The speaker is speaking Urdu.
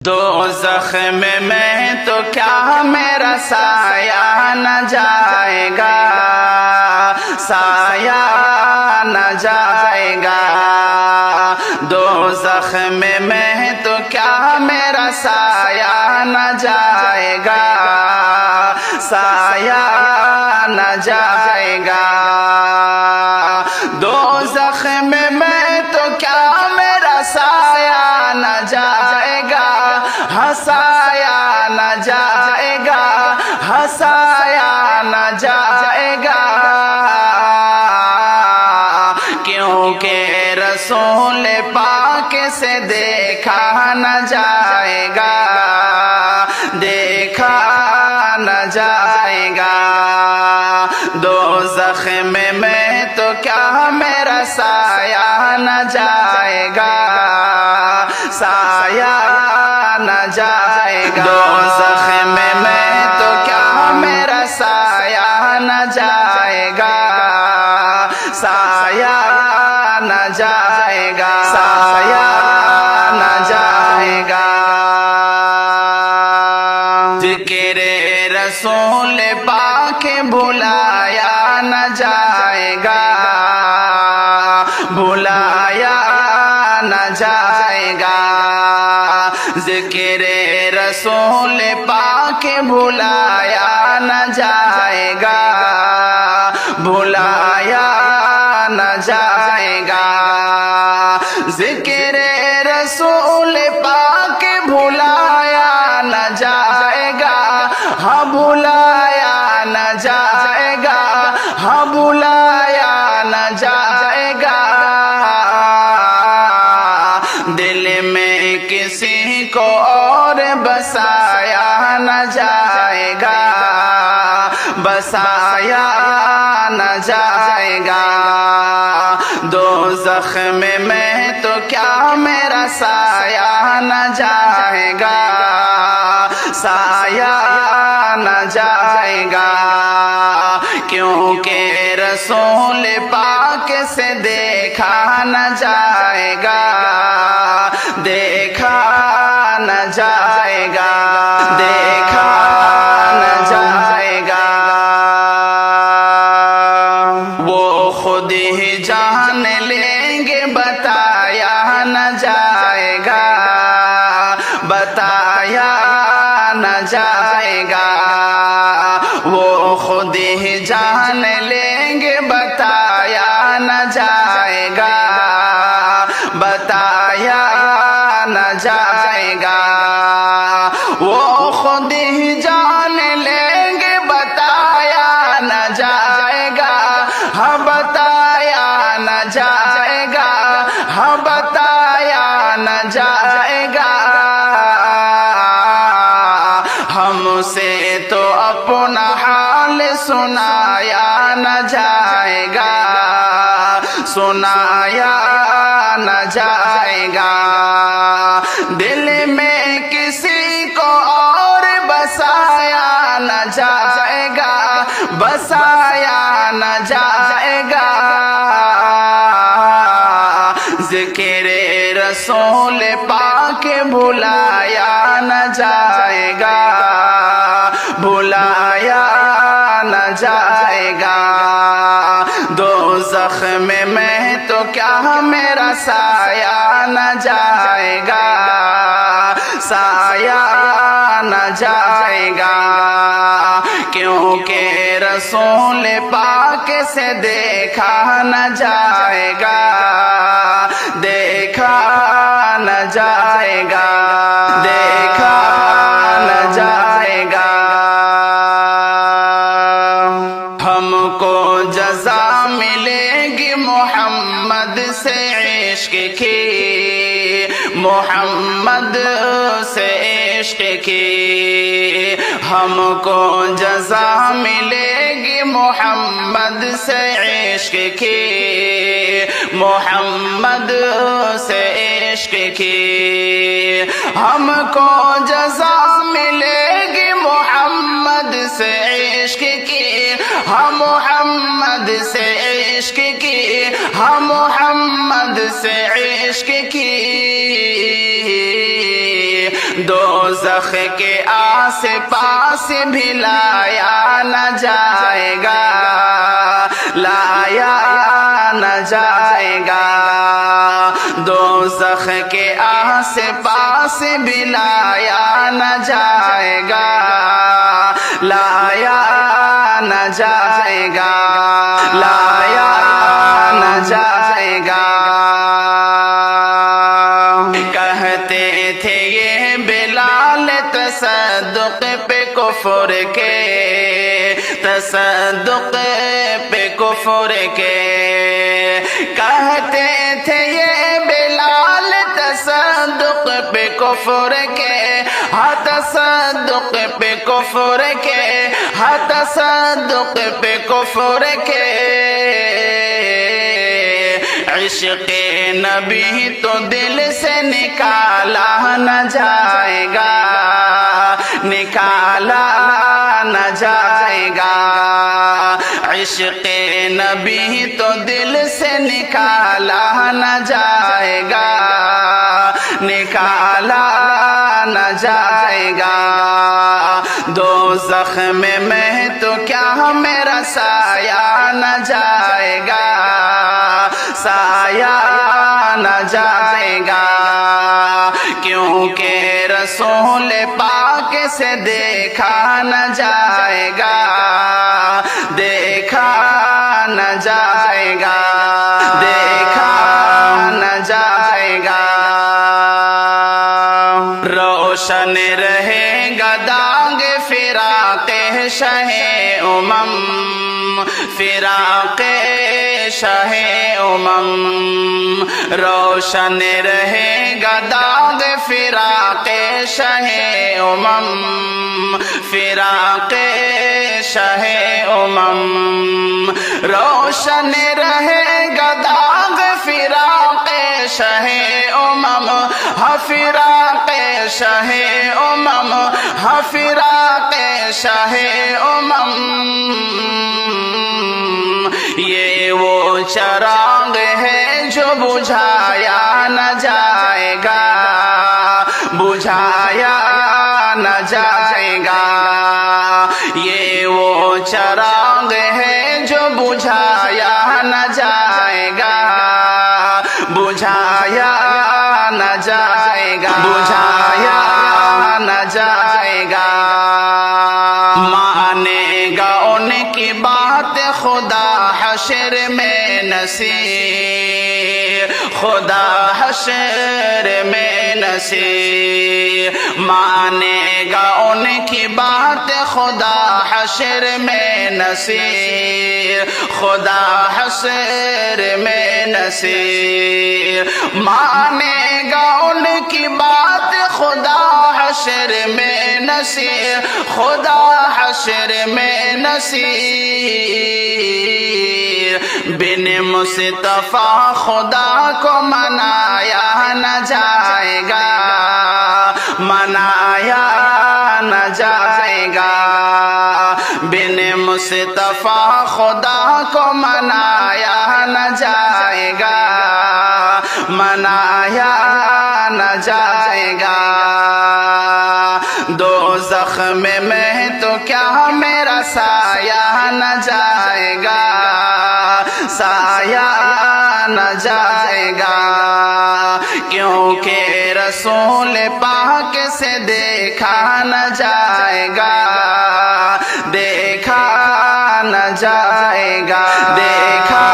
دوزخ میں تو کیا میرا سایہ نہ جائے گا، سایہ نہ جائے گا۔ دوزخ میں تو کیا میرا سایہ نہ جائے گا، سایہ نہ جائے گا۔ دوزخ میں تو کیا میرا سایہ نہ جائے گا، ہنسایا نہ جائے گا، ہنسایا نہ جائے گا۔ کیونکہ رسول پاک سے دیکھا نہ جائے گا، دیکھا نہ جائے گا۔ دوزخ میں تو کیا میرا سایہ نہ جائے گا، سایہ نہ جائے گا۔ دوزخ میں تو کیا میرا سایہ نہ جائے گا، سایہ نہ جائے گا، سایہ نہ جائے گا۔ ذکر رسول پاک بھلایا نہ جائے گا، بھلایا نہ جائے گا۔ ذکر رسول پاک بھلایا نہ جائے گا، بھلایا نہ جائے گا۔ ذکر رسول پاک بھلایا نہ جائے گا، ہاں بھلایا نہ جائے گا، ہاں بھلایا نہ جائے گا۔ دل میں کسی کو اور بسایا نہ جائے گا، بسایا نہ جائے گا۔ دوزخ میں تو کیا میرا سایہ نہ جائے گا، سایہ نہ جائے گا۔ کیونکہ رسول پاک سے دیکھا نہ جائے گا، دیکھا نہ جائے گا، دیکھا نہ جائے گا۔ وہ خود ہی جان لیں گے، بتایا نہ جائے گا، بتایا نہ جائے گا۔ وہ خود ہی جان لیں گے، بتایا نہ جائے گا، بتایا نہ جائے گا۔ وہ خود ہی جان لیں گے، بتایا نہ جائے گا، ہاں بتایا نہ جائے گا، ہاں بتایا نہ جائے گا۔ ہم سے تو اپنا حال سنایا نہ جائے گا، سنایا نہ جائے گا۔ دل میں کسی کو اور بسایا نہ جائے گا، بسایا نہ جائے گا۔ ذکر رسول پاک بھلایا نہ جائے گا، بھلایا نہ جائے گا۔ دوزخ میں تو کیا میرا سایہ نہ جائے گا، سایہ نہ جائے گا۔ کیونکہ رسول پاک سے دیکھا نہ جائے گا، دیکھا نہ جائے گا، دیکھا نہ جائے گا۔ ہم کو جزا ملے گی محمد سے عشق کی، محمد سے عشق کی۔ ہم کو جزا ملے گی محمد سے عشق کی، محمد سے عشق کی۔ ہم کو جزا ملے گی محمد سے عشق کی، ہم محمد سے عشق کی، ہم محمد سے عشق کی۔ دوزخ کے آس پاس بھی لایا نہ جائے گا، لایا نہ جائے گا، دوزخ کے آس پاس بھی لایا نہ جائے گا، لایا نہ جائے گا، لایا نہ جائے گا۔ کہتے تھے یہ بلال تصدق پہ کفر کے، تصدق پہ کفر کے، کہتے تھے یہ بلال تصدق پہ کفر کے، ہاں تصدق پہ کفر کے، ہاں تصدق پہ کفر کے، عشق نبی تو دل سے نکالا نہ جائے گا، نکالا نہ جائے گا، عشق نبی تو دل سے نکالا نہ جائے گا، نکالا نہ جائے گا، دوزخ میں تو کیا میرا سایہ نہ جائے گا، سایہ نہ جائے گا، کیونکہ رسول پاک سے دیکھا نہ جائے گا، دیکھا نہ جائے گا، دیکھا نہ جائے گا، روشن رہے گا داغ فراق شہ امم، فراق شہ امم، روشن رہے گا داغ فراق شہ امم، فراق شہ امم، روشن رہے گا داغ فراق شہ امم، ہاں فراق شہ امم، ہاں فراق شہ امم، یہ وہ چراغ ہے جو بجھایا نہ جائے گا، بجھایا نہ جائے گا، یہ وہ چراغ ہے جو بجھایا نہ جائے گا، بجھایا نہ جائے گا، بجھایا نہ جائے گا، مانے گا ان کی بات خدا حشر میں نصیر، خدا حشر میں نصیر، مانے گا ان کی بات خدا حشر میں نصیر، خدا حشر میں نصیر، مانے گا ان کی بات خدا حشر میں نصیر، خدا حشر میں نصیر، بن مصطفیٰ خدا کو منایا نہ جائے گا، منایا نہ جائے گا، بن مصطفیٰ خدا کو منایا نہ جائے گا، منایا نہ جائے گا، دوزخ میں تو کیا میرا سایہ نہ جائے گا، سایہ نہ جائے گا، کیونکہ رسول پاک سے دیکھا نہ جائے گا، دیکھا نہ جائے گا، دیکھا